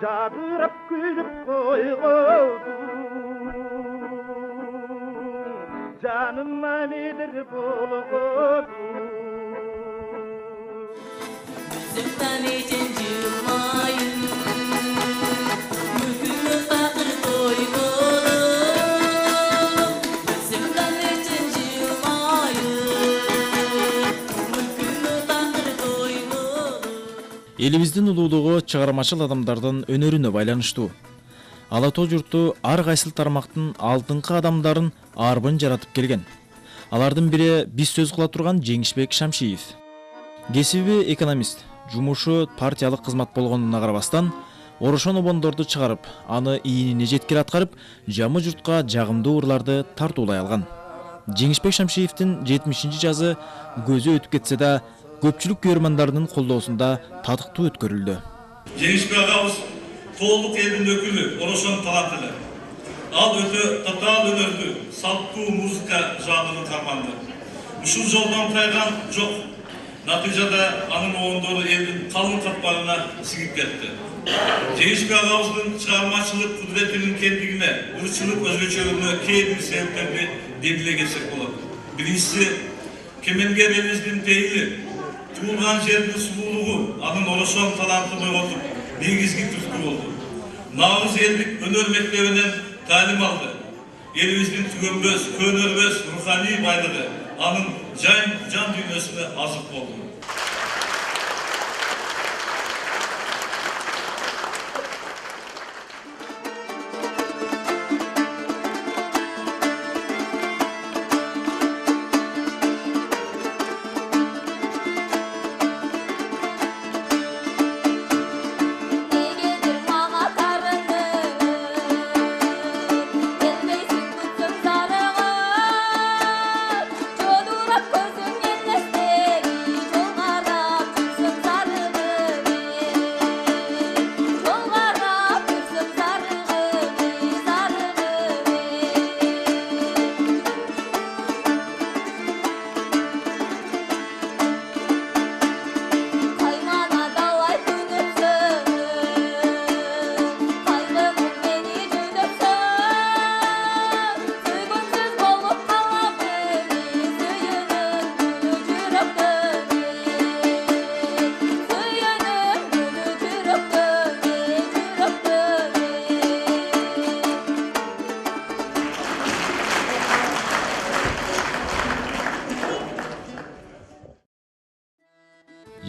Жадырап күліп қойғоду жаныма недір болғоду Біздің ечен жылмайын мүкілі тақыр той болу Біздің ечен жылмайын мүкілі тақыр той болу Элибиздин улуулугу чыгармачыл адамдардын өнөрүнө байланыштуу. Ала Тоо журту ар кайсыл тармактын алдыңкы адамдарын арбын жаратып келген. Алардын бири биз сөз кыла турган Жеңишбек Шамшиев. Кесиби экономист, жумушу партиялык кызмат болгонуна карабастан, орошон обондорду чыгарып, аны ийинине жеткире аткарып, жамы журтка жагымдуу ырларды тартуулай алган. Жеңишбек Шамшиевдин 70-жазы көзү өтүп кетсе да, көпчүлүк көрөрмандарынын колдоосунда татыктуу өткөрүлдү. Жеңишбек агабыз толук элдин өкүлү, орошон таланттуу. Ал өтө татаал өнөрдү, салттуу музыка жанрын карманды. Ушул жолдон тайган жок. Натыйжада анын оондору элдин калың катмарына сиңип кетти. Жеңишбек агабыздын чыгармачылык кудуретинин кемдигине, ырчылык өзгөчөлүгүнө кээ бир себептерди белгилей кетсек болот. Биринчиси, кемеңгер элибиздин пейили, туылган жердин сулуулугу анын орошон талантын ойготуп, негизги түрткү болду. Нагыз элдик өнөр мектебинен таалим алды. Элибиздин түгөнбөс, көнөрбөс руханий байлыгы анын жан дүйнөсүнө азык болду.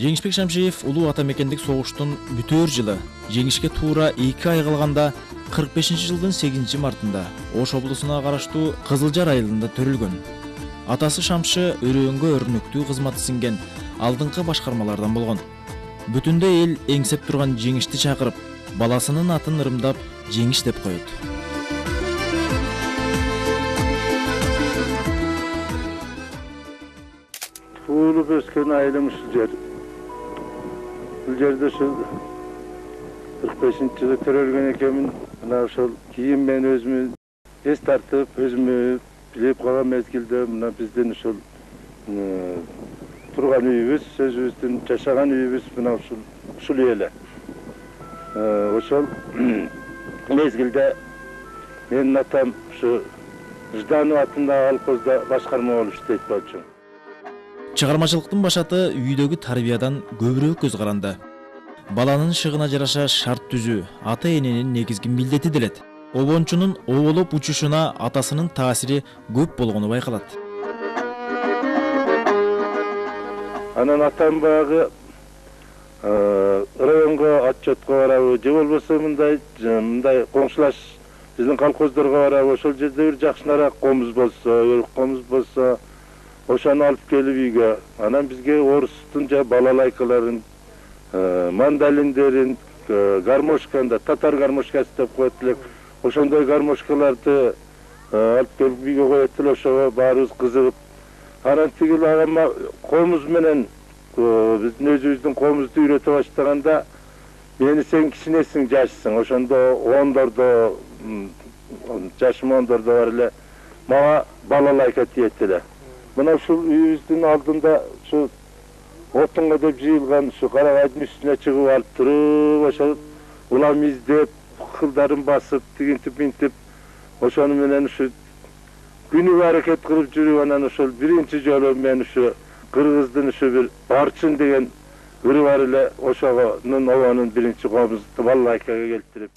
Жеңишбек Шамшиев улуу атамекендик согуштун бүтөр жылы жеңишке туура 2 ай калганда 45-жылдын 8-мартында Ош облусуна караштуу Кызылжар айылында төрөлгөн. Атасы Шамшы өрөөнгө өрнөктүү кызматы сиңген алдыңкы башкармалардан болгон. Бүтүндөй эл эңсеп турган Жеңишти чакырып, баласынын атын ырымдап Жеңиш деп коет. Туылып өскен айылым ушул жер. Бул жерде ушул 45-жылы төрөлгөн экенмин. Мына ошол кийин мен өзүмө эс тартып, өзүмө билип калган мезгилде мына биздин ушул турган үйүбүз, өзүбүздүн жашаган үйүбүз мына ушул эле. Ошол мезгилде менин атам ушу Жданов атындагы колхозда башкарма болуп иштейт болчу. Чыгармачылыктын башаты үйдөгү тарбиядан көбүрөөк көз каранды. Баланын шыгына жараша шарт түзүү ата эненин негизги милдети делет. Обончунун оболоп учушуна атасынын таасири көп болгону байкалат. Анан атам баягы районго отчетко барабы, же болбосо мындай коңшулаш биздин колхоздорго барабы, ошол жерде бир жакшыраак комуз болсо, өрүк комуз болсо, ошону алып келип үйгө, анан бизге орустун балалайкаларын, мандалиндерин, гармошканда, татар гармошкасы деп коет элек, ошондой гармошкаларды алып келип үйгө коет эле, ошого баарыбыз кызыгып. Анан тигил агама комуз менен биздин өзүбүздүн комузду үйрөтө баштаганда, мени сен кичинесиң, жашсың, ошондо 10дордо, жашым 10дордо бар эле, мага балалайка тиет эле. Мына ушул үйүбүздүн алдында ушу отунга деп жыйылган ушу карагайдын үстүнө чыгып алып туруп, ошол улам издеп, кылдарын басып, тигинтип минтип, ошону менен ушу күнүгө аракет кылып жүрүп, анан ошол биринчи жолу мен ушу кыргыздын ушу бир Барчын деген ыры бар эле, ошонун обонун биринчи комузду балалайкага келтирип.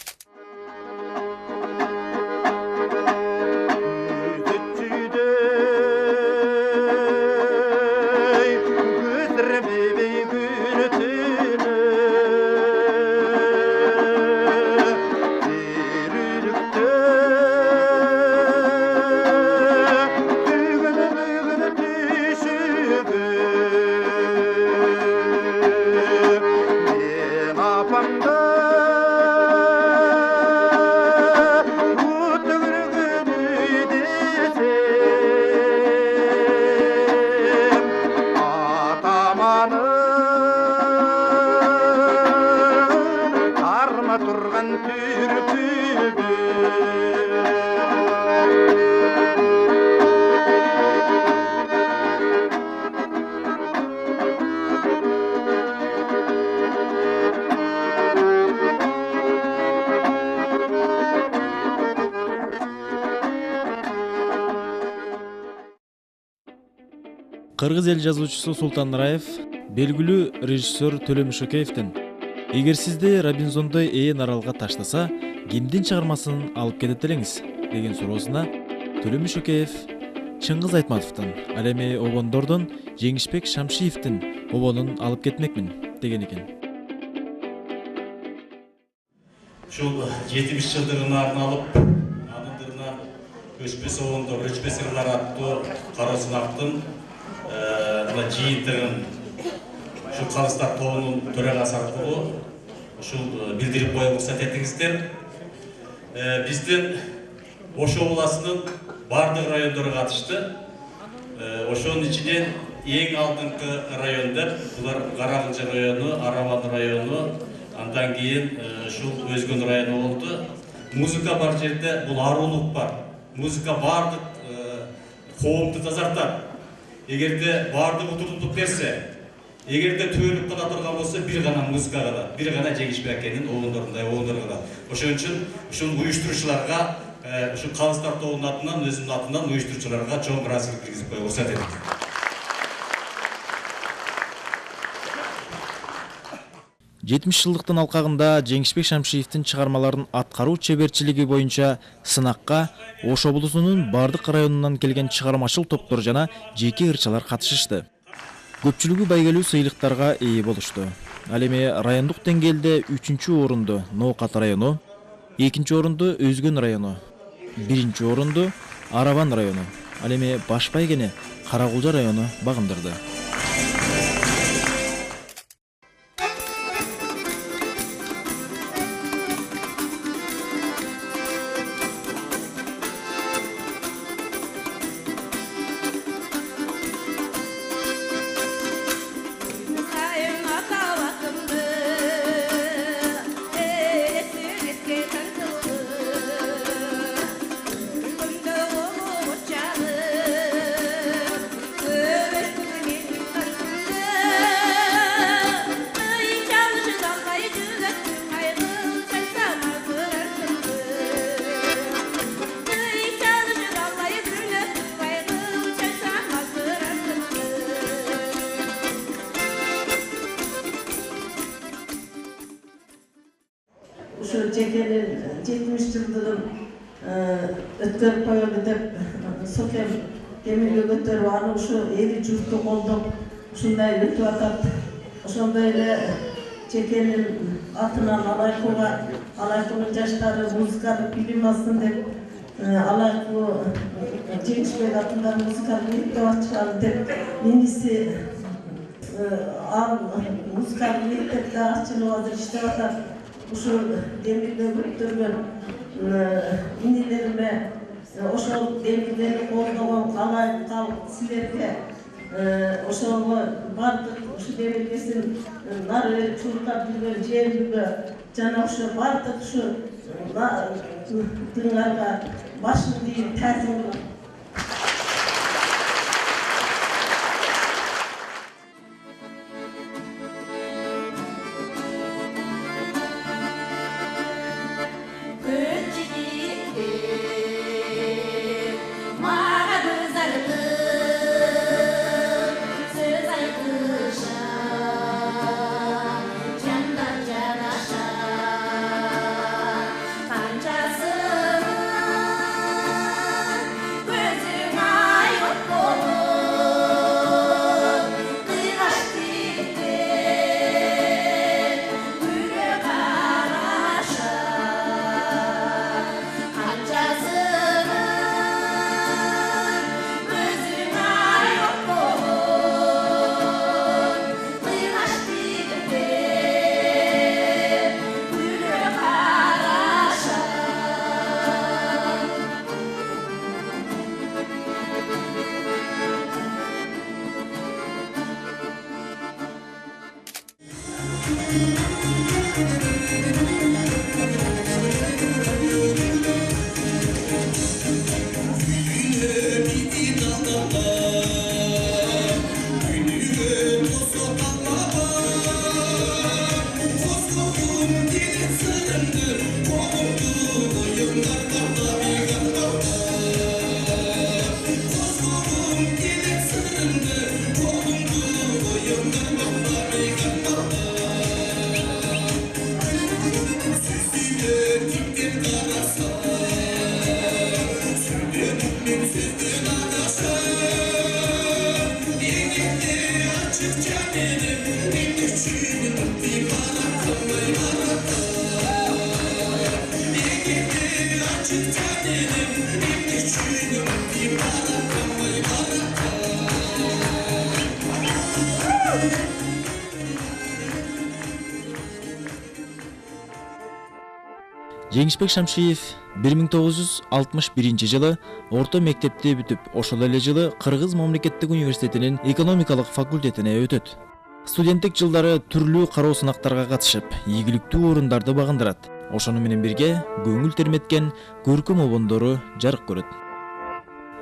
Кыргыз эл жазуучусу Султан Раев белгилүү режиссер Төлөм Шөкеевдин "Эгер сизди Робинзондой ээн аралга таштаса, кимдин чыгармасын алып кетет элеңиз?" деген суроосуна Төлөм Шөкеев Чыңгыз Айтматовдун, ал эми обондордон Жеңишбек Шамшиевдин обонун алып кетмекмин деген экен. Ушул 70 жылдыгына арналып, анындырына өчпес обондор, өчпес ырлар аттуу кара сынактын жыйынтыгын ушул Калыстар тобунун төрагасы аркылуу ушул билдирип коюп уруксат этиңиздер. Биздин Ош областынын бардык райондору катышты. Ошонун ичинен эң алдыңкы район деп, булар Каракылжа району, Араван району, андан кийин ушул Өзгөн району болду. Музыка бар жерде бул арулук бар. Музыка бардык коомду тазартат. Эгерде бардык утулуп берсе, эгерде төөлүп кала турган болсо, бир гана музыка калат, бир гана Жеңишбек акенин обондорундай обондор калат. Ошон үчүн ушул уюштуруучуларга, ушул Калыстар тобунун атынан, өзүмдүн атынан уюштуруучуларга чоң ыраазычылык билдирип коюп уруксат этим. Жетимиш жылдыктын алкагында Жеңишбек Шамшиевдин чыгармаларын аткаруу чеберчилиги боюнча сынакка Ош облусунун бардык районунан келген чыгармачыл топтор жана жеке ырчалар катышышты. Көпчүлүгү байгелүү сыйлыктарга ээ болушту. Ал эми райондук деңгээлде 3-чү орунду Ноокат району, 2-чи орунду Өзгөн району, 1-чи орунду Араван району, ал эми баш байгени Каракылжа району багындырды. Şu Ceke'nin 70 yıldığın ötker koyuyor деп Sokem Demir'e götürüp anı şu eli cürtü oldum. Şunday ötü atat. Şundayla Ceke'nin atından Alayko'nun yaşları müzikalı bilim alsın деп Alayqu Жеңишбек атындағы музыкалық мектеп ашқан деп немесе музыкалық мектепте ашылып азыр иштеп атат. Ушул демирде көтөргөн инилериме ошол демирлерди колдогон алай калк силерге ошого бардык ушу демиргесин нары берип чуркап жүргөн жээбүгө жана ошо бардык ушу тыңарга башын ийип таазим кылам. Жеңишбек Шамшиев 1961 орто мектепти бүтүп, ошол эле жылы Кыргыз мамлекеттик университетинин экономикалык факультетине өтөт. Студенттик жылдары түрлүү кароо сынактарга катышып, ийгиликтүү орундарды багындырат. Ошону менен бирге көңүл терметкен көркөм обондору жарык көрөт.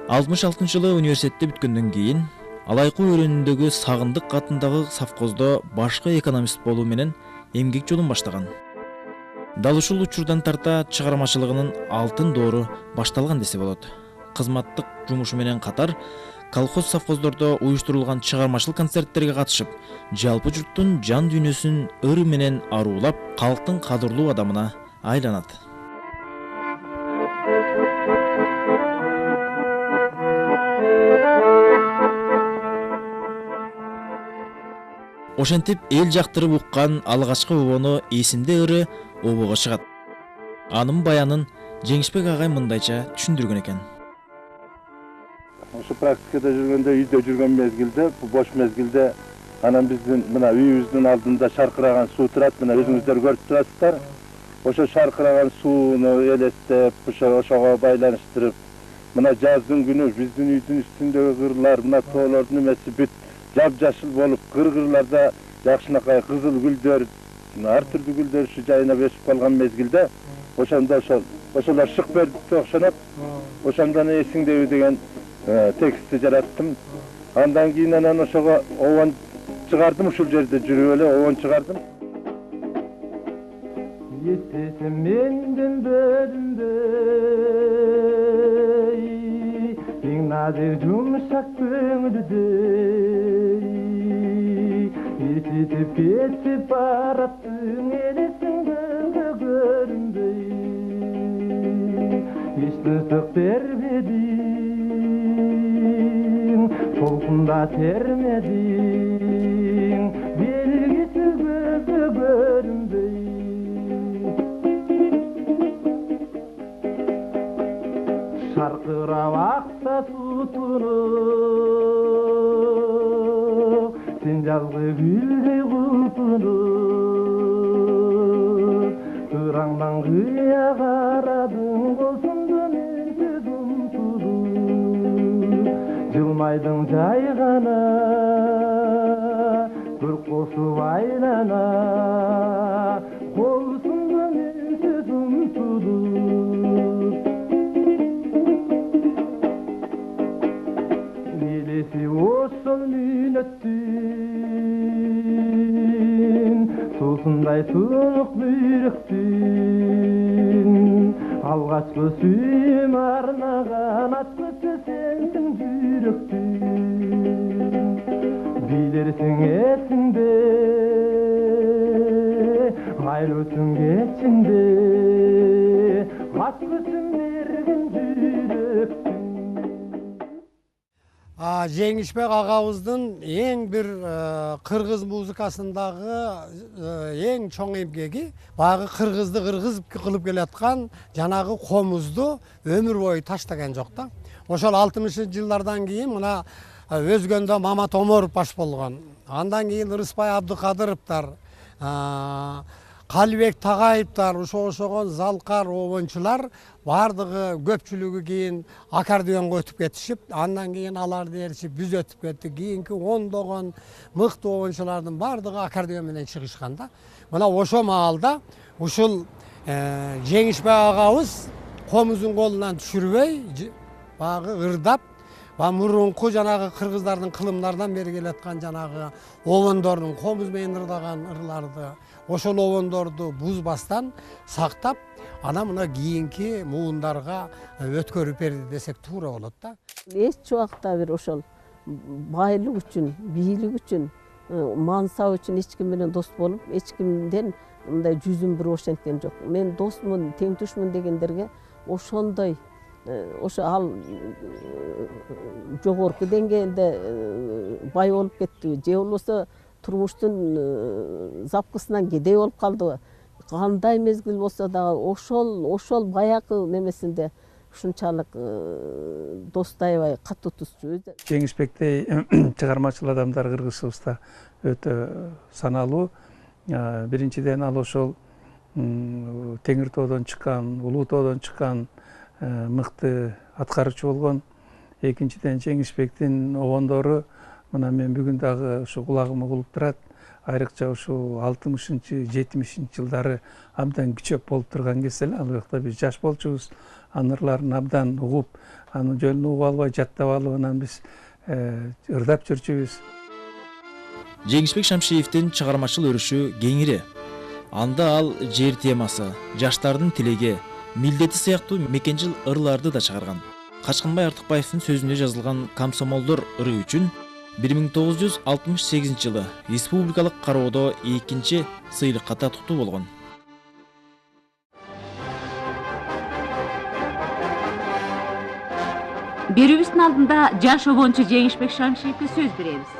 66-жылы университетти бүткөндөн кийин Алайкуу өрөөнүндөгү Сагындык атындагы совхоздо башкы экономист болуу менен эмгек жолун баштаган. Дал ушул учурдан тарта чыгармачылыгынын алтын доору башталган десе болот. Кызматтык жумушу менен катар колхоз совхоздордо уюштурулган чыгармачылык концерттерге катышып, жалпы журттун жан дүйнөсүн ыр менен аруулап, калктын кадырлуу адамына айланат. Ошентип эл жактырып уккан алгачкы обону эсимде ыры обого чыгат. Анын баянын Жеңишбек агай мындайча түшүндүргөн экен. Ошо практикада жүргөндө, үйдө жүргөн мезгилде, бош мезгилде анан биздин мына үйүбүздүн алдында шаркыраган суу турат, мына өзүңүздөр көрүп турасыздар. Ошо шаркыраган сууну элестеп, ошого байланыштырып, мына жаздын күнү биздин үйдүн үстүндөгү кырлар, мына тоолордун эмеси бүт жап-жашыл болуп, кыр-кырларда жакшынакай кызыл гүлдөр, ар түрдүү гүлдөр жайнап өсүп калган мезгилде, ошондо ошолор шык бердикке окшонот. Ошондон эсиңдеби деген текстти жараттым. Андан кийин анан ошого обон чыгардым, ушул жерде жүрүп эле обон чыгардым. Yetese menden bölünbey, bin nazik yumuşak gönüldey. Yetitip kesip barattın elesinde görünbey. Hiç rızık vermedin, solkunda termedin, belgisiz gözü görünbey. құлпынып, сен жазғы гүлдей құлпынып, қыраңнан қия қарадың қосымды менсіз ұмтылып, жылмайдың жай ғана бір қосып айлана, қосымды менсіз ұмтылып. Елесі осыл мүнеттің, сусындай суық бүйректің, алғашқы сүйім арнаған атқысы сенсің жүректің. Билерсің етіңде, айлысың кетшіңде, атқысын берген жүректің. Жеңишбек агабыздын эң бир кыргыз музыкасындагы эң чоң эмгеги баягы кыргызды кыргыз кылып келаткан жанагы комузду өмүр бою таштаган жок да. Ошол 60-жылдардан кийин мына өзгөндө Мамат Оморов баш болгон. Андан кийин Ырысбай Абдыкадыровдор, Калыбек Тагаевдор, ошогон Залкар обончулар бардыгы көпчүлүгү кийин аккордеонго өтүп кетишип, андан кийин аларды ээрчип биз өтүп кеттик. Кийинки ондогон мыктуу обончулардын бардыгы аккордеон менен чыгышкан да. Мына ошо маалда ушул Жеңишбек агабыз комузун колунан түшүрбөй, баягы ырдап, мурунку жанагы кыргыздардын кылымдардан бери келаткан жанагы обондордун комуз менен ырдаган ырларды, ошол обондорду бузбастан сактап, ана мына кийинки муундарга өткөрүп берди десек туура болот да. Эч убакта бир ошол байлык үчүн, бийлик үчүн, мансап үчүн эч ким менен дос болуп, эч кимден мындай жүзүм бир ошенткен жок. Мен досмун, тең түшмүн дегендерге ошондой ошо ал жогорку деңгээлде бай болуп кеттиби, же болбосо турмуштун запкысынан кедей болуп калдыбы, кандай мезгил болсо дагы ошол баягы немесинде ушунчалык достой аябай катуу тутчу. Жеңишбектей чыгармачыл адамдар кыргызыбызда өтө саналуу. Биринчиден ал ошол Теңир тоодон чыккан, Улуу тоодон чыккан мыкты аткаруучу болгон. Экинчиден Жеңишбектин обондору мына мен бүгүн дагы ушу кулагыма угулуп турат. Айрыкча ушул 60-70 жылдары абдан күчөп болуп турган кезде эле, ал убакта биз жаш болчубуз. Анын ырларын абдан угуп, анын жөнүн угуп албай, жаттап алып, анан биз ырдап жүрчүбүз. Жеңишбек Шамшиевдин чыгармачыл өрүшү кеңири. Анда ал жер темасы, жаштардын тилеги, милдети сыяктуу мекенжил ырларды да чыгарган. Качкынбай Артыкбаевдин сөзүндө жазылган Комсомолдор ыры үчүн 1968 жылы республикалык кароодо 2-чи сыйлыкка татыктуу болгон. Берүүбүздүн алдында жаш обончу Жеңишбек Шамшиевке сөз беребиз.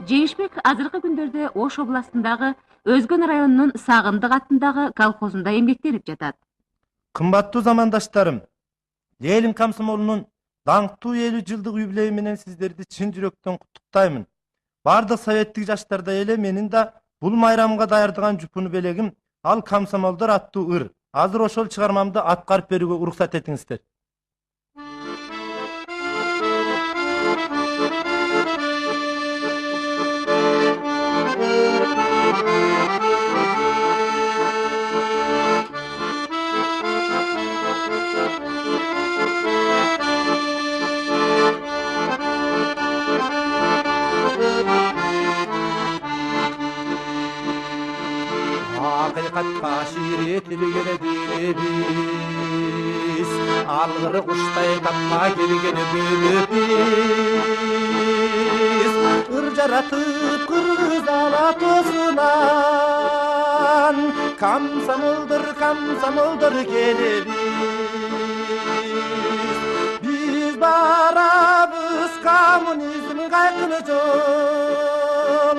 Жеңишбек азыркы күндөрдө Ош областындагы Өзгөн районунун Сагындык атындагы колхозунда эмгектенип жатат. Кымбаттуу замандаштарым, элим комсомолунун даңктуу 50 жылдык юбилейи менен сиздерди чын жүрөктөн куттуктаймын. Бардык советтик жаштарда эле менин да бул майрамга даярдаган жупуну белегим ал Комсомолдор аттуу ыр. Азыр ошол чыгармамды аткарып берүүгө уруксат этиңиздер. Hakikatка şiiretилген biz, algыры куштай тапка келген biz. Ыр жаратып кыргыз алатосунан, Комсомолдор келебиз. Biz барабыз коммунизм кайкыны жол,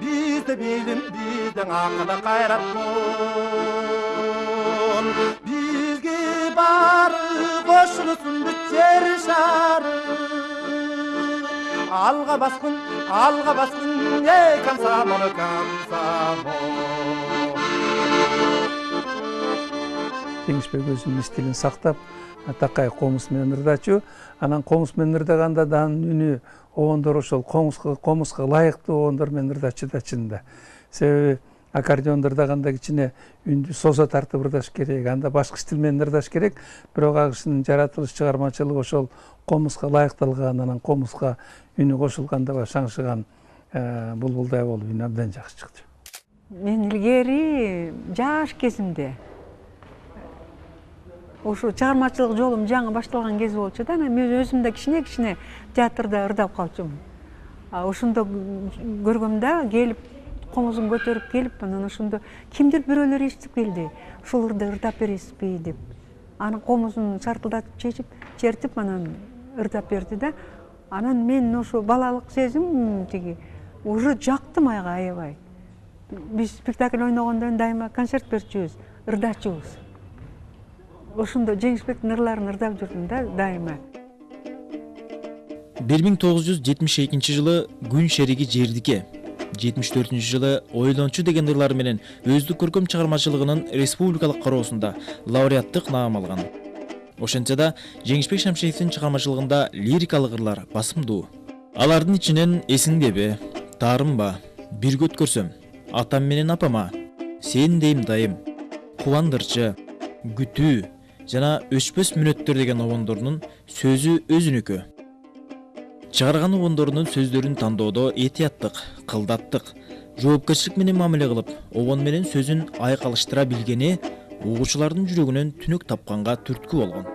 bizde bilim bizden akıla kayrat bol. Bizge barı koşulusun bütçeri şarı. алга баскын, ey комсомол, комсомол. Жеңишбек өзүнүн стилин сактап, такай комуз менен ырдачу. Анан комуз менен ырдаганда да анын үнү обондор ошол комузга ылайыктуу обондор менен ырдачу да чынында. Себеби аккордеондо ырдаганда кичине үндү созо тартып ырдаш керек, анда башка стил менен ырдаш керек. Бирок ал кишинин жаратылыш чыгармачылыгы ошол комузга ылайыкталган, анан комузга үнү кошулганда шаңшыган булбулдай болуп үнү абдан жакшы чыкты. Мен илгери жаш кезимде ошо чыгармачылык жолум жаңы башталган кез болчу да, мен өзүм да кичине театрда ырдап калчумун. Ошондо көргөмдө келип комузун көтөрүп келип, анан ошондо кимдир бирөөлөр эстип келди. Ушуларды ырдап бересизби деп. Анын комузун шаркылдатып чертип, анан ырдап берди да. Анан мен ошо балалык сезим уже жакты майга аябай. Биз спектакль ойногондон дайыма концерт берчүбүз, ырдачубуз. Ошондо Жеңишбектин ырларын ырдап жүрдүм да дайыма. 1972 жылы Күн шериги жердике, 74 жылы Ойлончу деген ырлары менен өздүк көркөм чыгармачылыгынын республикалык кароосунда лауреаттык наам алган. Ошентсе да Жеңишбек Шамшиевдин чыгармачылыгында лирикалык ырлар басымдуу. Алардын ичинен Эсиңдеби, Таарымба, Бирге өткөрсөм, Атам менен апама, Сен дейм дайым, Кубандырчы, Күтүү жана Өчпөс мүнөттөр деген обондордун сөзү өзүнүкү. Чыгарган обондордун сөздөрүн тандоодо этияттык, кылдаттык, жоопкерчилик менен мамиле кылып, обон менен сөзүн айкалыштыра билгени угуучулардын жүрөгүнөн түнөк тапканга түрткү болгон.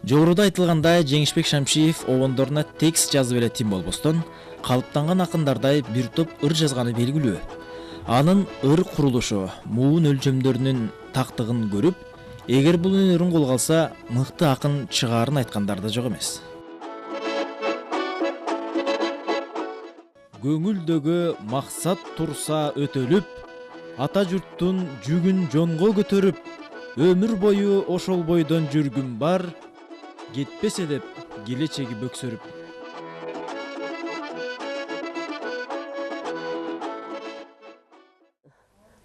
Жогоруда айтылгандай, Жеңишбек Шамшиев обондоруна текст жазып эле тим болбостон, калыптанган акындардай бир топ ыр жазганы белгилүү. Анын ыр курулушу, муун өлчөмдөрүнүн тактыгын көрүп, эгер бул өнөрүн колго алса, мыкты акын чыгаарын айткандар да жок эмес. Көңүлдөгү максат турса өтөлүп, ата журттун жүгүн жонго көтөрүп, өмүр бою ошол бойдон жүргүм бар, кетпесе деп келечеги бөксөрүп.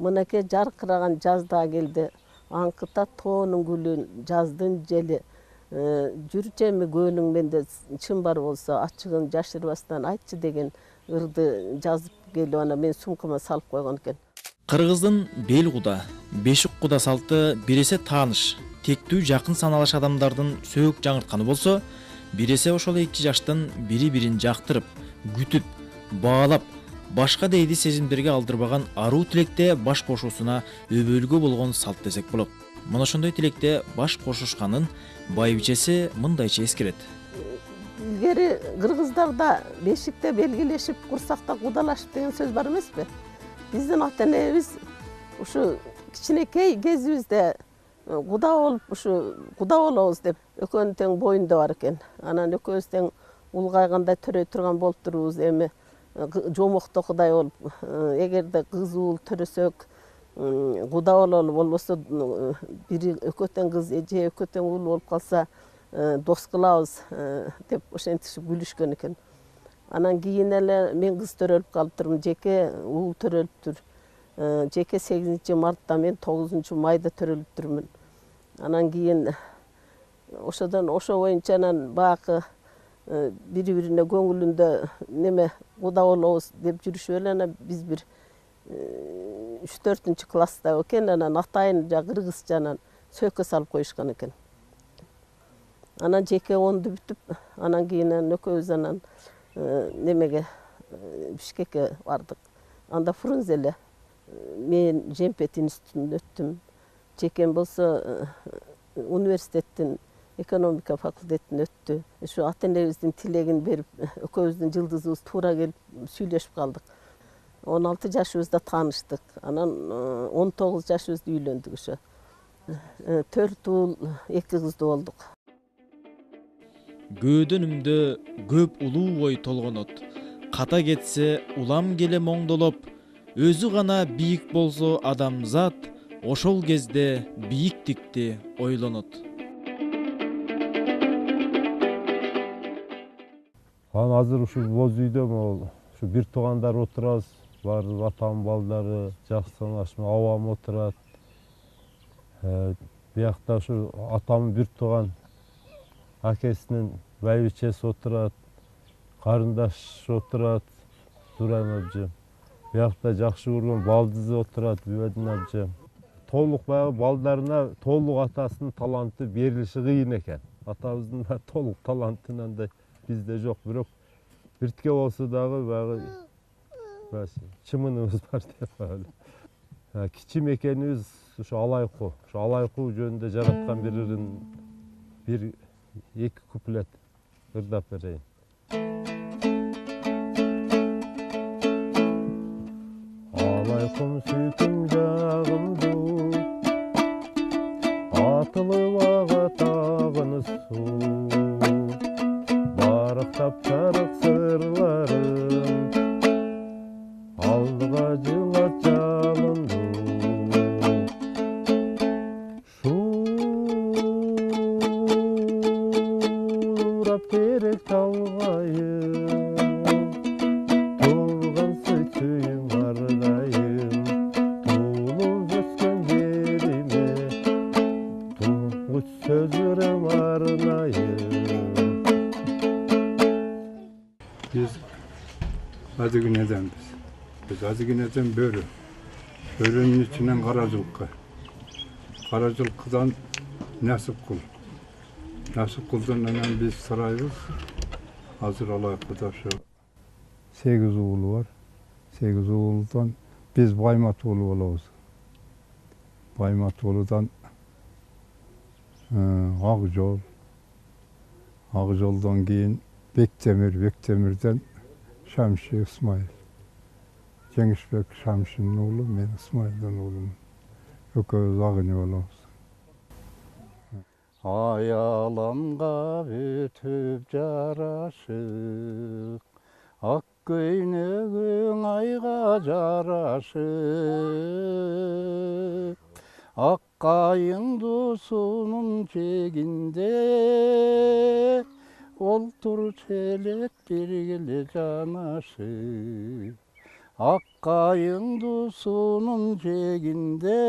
Мынакей жаркыраган жаз да келди. Аңкыта тоонун гүлүн, жаздын жели. Жүрчү эми көңүлүң менде чын бар болсо, ачыгын жашырбастан айтчы деген ырды жазып келип, ана мен сумкама салып койгон экен. Кыргыздын бел куда, бешик куда салты биресе тааныш, тектүү жакын саналаш адамдардын сөөк жаңыртканы болсо, биресе ошол эки жаштын бири-бирин жактырып, күтүп, баалап, башка дейди сезимдерге алдырбаган аруу тилекте баш кошуусуна өбөлгө болгон салт десек болот. Мына ошондой тилекте баш кошушканын байбичеси мындайча эскерет. Илгери кыргыздарда бешикте белгилешип, курсакта кудалашып деген сөз бар эмеспи? Биздин ата-энебиз ушу кичинекей кезибизде куда болуп, ушу куда болобуз деп экөөнүн тең боюнда бар экен. Анан экөөбүз тең улгайганда төрөй турган болуп турубуз, эми жомоктокудай болуп, эгерде кыз уул төрөсөк куда бололу, болбосо бири экөө тең кыз же экөө тең уул болуп калса дос кылабыз деп ошентип күлүшкөн экен. Анан кийин эле мен кыз төрөлүп калыптырмын, жеке уул төрөлүптүр. жеке 8 мартта мен 9 майда төрөлүп турмун. Анан кийин ошодон ошо боюнча анан баягы бири-бирине көңүлүндө неме куда болобуз деп жүрүшүп эле анан биз бир 3-4 класста экен, анан атайын кыргыз жанан сөккө салып коюшкан экен. Анан жеке 10ду бүтүп, анан кийин экөөбүз анан немеге Бишкекке бардык. Анда Фрунзеле мен Жемпет институтунда өттүм. Жекем болсо университеттин экономика факультетин өттү. Ушу ата-энебиздин тилегин берип, экөөбүздүн жылдызыбыз туура келип сүйлөшүп калдык. 16 жашыбызда тааныштык. Анан 19 жашыбызда үйлөндүк ошо. 4 уул, 2 кызды болдук. Көөдөнүмдө көп улуу ой толгонот. Ката кетсе улам келе моңдолоп, өзү гана бийик болсо адамзат, ошол кезде бийиктикти ойлонот. Анан азыр ушу боз үйдө ушу бир туугандар отурабыз. Бар атам балдары, жакшы санашма абам отурат. Биякта ушу атамын бир тууган акесинин байбичеси отурат. Карындаш отурат, Турайм абжем. Биякта жакшы көргөн балдызы отурат, Бүбөдүн абжем. Толук баягы балдарына толук атасынын таланты берилиши кыйын экен. Атабыздын да толук таланты андай бизде жок, бирок биртке болсо дагы баягы чымыныбыз бар деп эле. Кичим экенибиз ушу алайкуу жөнүндө жараткан бир 2 куплет ырдап берейин. Алайкум сүйкүм жагымду, атылып агатагын суу, барактап жарык сырларым, алдыга жылат жалынду. Шурап керек талгайым, турган сөйтсөйүм ардайым, туулуп өскөн жериме, туңгуч сөзүрөм арнайым. Biz Adıgüne'denbiz. Biz Adıgüne'den Börü. Börünün içinden Karacılık'a. Karacılık'tan Nasipkul. Nasipkul'dan hemen biz sarayız. Hazır alayıkıda şu. 8 oğlu var. 8 oğuldan biz Baymat oğlu olabız. Baymat oğludan Ağjol. Ağjol'dan keyin Bektemir, Şamşi İsmail. Cengişbek Şamşi'nin oğlu, ben İsmail'den oğlum. Ökөz Ağını olabız. Ayalamga бүтүп жарашык, ак көйнөгүң айга жарашык, ак кайыңды суунун жегинде, олтур челек биргеле жанашып, ак кайыңды суунун жегинде,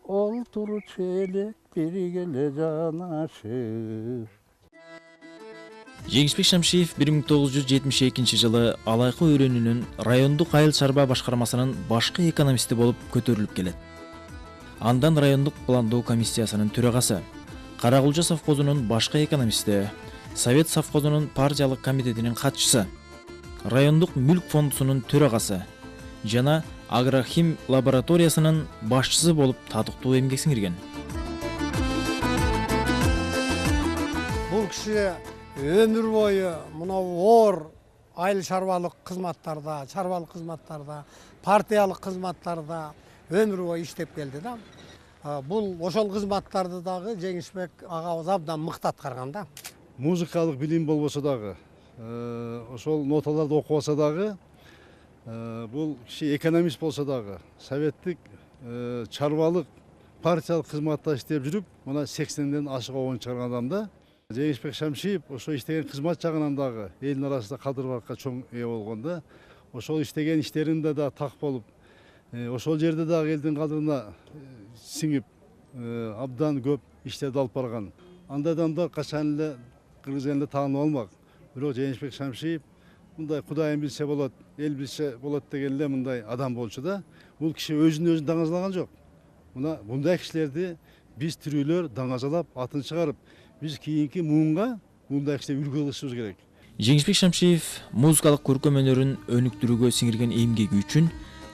олтур челек биргеле жанашып. Жеңишбек Шамшиев 1972 жылы Алайкы өрөөнүнүн райондук айыл чарба башкармасынын башкы экономисти болуп көтөрүлүп келет. Андан райондук пландоо комиссиясынын төрагасы, Каракулча совхозунун башкы экономисти, Совет совхозунун партиялык комитетинин катчысы, райондук мүлк фондусунун төрагасы жана Агрохим лабораториясынын башчысы болуп татыктуу эмгек сиңирген. Бул киши өмүр бою мынау оор айыл чарбалык кызматтарда, партиялык кызматтарда өмүр бою иштеп келди да. Бул ошол кызматтарды дагы Жеңишбек агабыз абдан мыкты аткарган да. Музыкалык билим болбосо дагы, ошол ноталарды окубаса дагы, бул киши экономист болсо дагы, советтик чарбалык партиялык кызматта иштеп жүрүп, мына 80ден ашык обон чыгарган адам да. Жеңишбек Шамшиев ошо иштеген кызмат жагынан дагы элдин арасында кадыр баракка чоң ээ болгон да. ошол иштеген иштеринде да так болуп, ошол жерде дагы элдин кадырына сиңип, абдан көп иштерди алып барган. Андай адамдар качан эле кыргыз элине таанып алмак. Бирок Жээнбек Шамшиев мындай Кудайым билсе болот, эл билсе болот деген эле мындай адам болчу да. Бул киши өзүн даңазалаган жок. Мындай кишилерди биз тирүүлөр даңазалап, атын чыгарып, биз кийинки муунга мындай кишилерди үлгү кылышыбыз керек. Жеңишбек Шамшиев музыкалык көркөм өнөрүн өнүктүрүүгө сиңирген эмгеги үчүн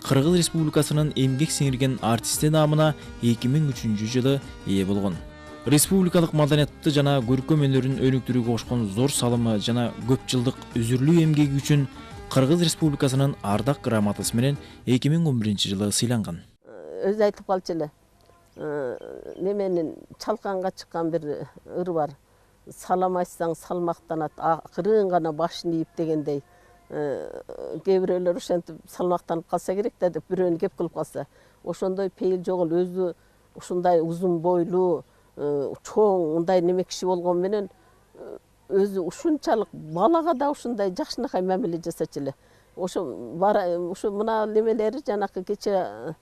Кыргыз Республикасынын эмгек сиңирген артисти наамына 2003 жылы ээ болгон. Республикалык маданиятты жана көркөм өнөрүн өнүктүрүүгө кошкон зор салымы жана көп жылдык үзүрлүү эмгеги үчүн Кыргыз Республикасынын ардак грамотасы менен 2011 жылы сыйланган. Өзү айтып калчу эле. Неменин чалканга чыккан бир ыр бар. Салам айтсаң салмактанат, акырын гана башын ийип дегендей. Кээ бирөөлөр ошентип салмактанып калса керек да деп бирөөнү кеп кылып калса, ошондой пейил жок эле өзү ушундай узун бойлуу, чоң мындай неме киши болгон менен өзү ушунчалык балага да ушундай жакшынакай мамиле жасачу эле. Ошо мына немелери жанакы кече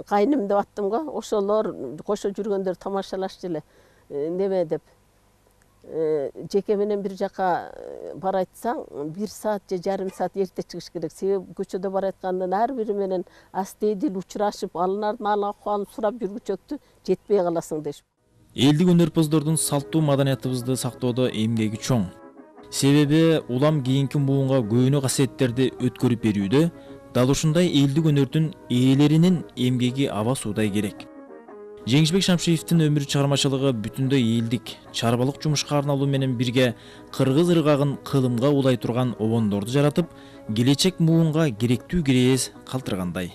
кайным деп аттым го, ошолор кошо жүргөндөр тамашалашчу эле. Неме деп жеке менен бир жака барайтсаң 1 саат же жарым саат эрте чыгыш керек. Себеби көчөдө барайткандан ар бири менен астедил учурашып, алынардын ал акыбалын сурап жүргүчөктү жетпей каласың дешип. Элдик өнөрпоздордун салттуу маданиятыбызды сактоодо эмгеги чоң. Себеби улам кийинки муунга көөнө касиеттерди өткөрүп берүүдө дал ушундай элдик өнөрдүн ээлеринин эмгеги аба суудай керек. Жеңишбек Шамшиевдин өмүр чыгармачылыгы бүтүндөй элдик, чарбалык жумушка арналуу менен бирге кыргыз ыргагын кылымга улай турган обондорду жаратып, келечек муунга керектүү кирээз калтыргандай.